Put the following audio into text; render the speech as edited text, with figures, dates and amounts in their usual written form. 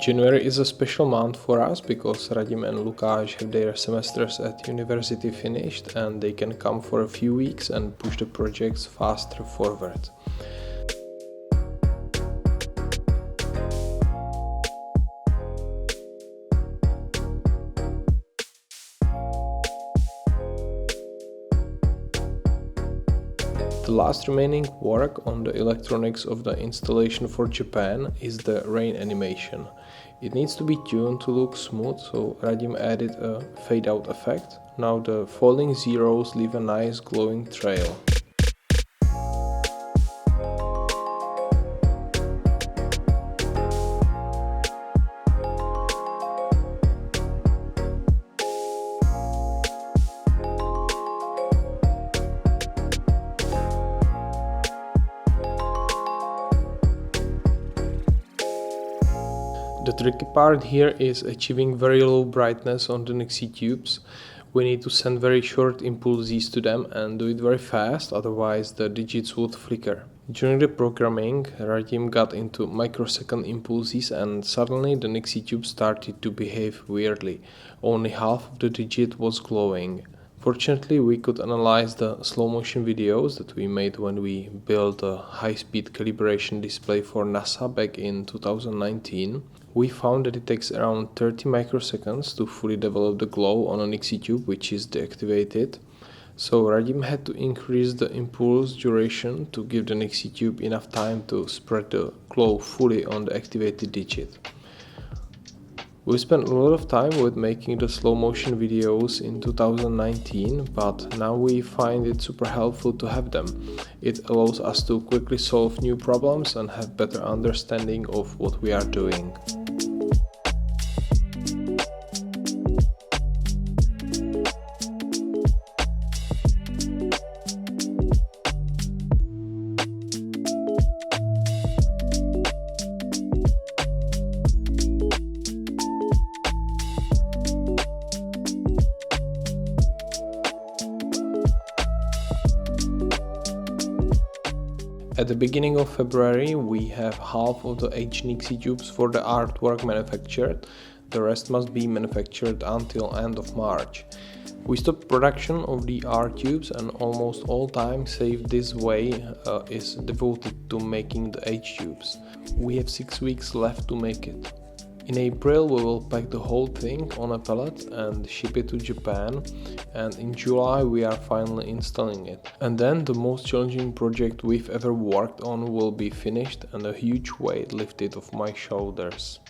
January is a special month for us because Radim and Lukáš have their semesters at university finished and they can come for a few weeks and push the projects faster forward. The last remaining work on the electronics of the installation for Japan is the rain animation. It needs to be tuned to look smooth, so Radim added a fade out effect. Now the falling zeros leave a nice glowing trail. The tricky part here is achieving very low brightness on the nixie tubes. We need to send very short impulses to them and do it very fast, otherwise the digits would flicker. During the programming, Radim got into microsecond impulses and suddenly the nixie tube started to behave weirdly. Only half of the digit was glowing. Fortunately, we could analyze the slow motion videos that we made when we built a high-speed calibration display for NASA back in 2019. We found that it takes around 30 microseconds to fully develop the glow on a nixie tube which is deactivated. So Radim had to increase the impulse duration to give the nixie tube enough time to spread the glow fully on the activated digit. We spent a lot of time with making the slow motion videos in 2019, but now we find it super helpful to have them. It allows us to quickly solve new problems and have better understanding of what we are doing. At the beginning of February, we have half of the nixie tubes for the artwork manufactured. The rest must be manufactured until end of March. We stopped production of the R tubes and almost all time saved this way is devoted to making the H tubes. We have 6 weeks left to make it. In April we will pack the whole thing on a pallet and ship it to Japan, and in July we are finally installing it. And then the most challenging project we've ever worked on will be finished and a huge weight lifted off my shoulders.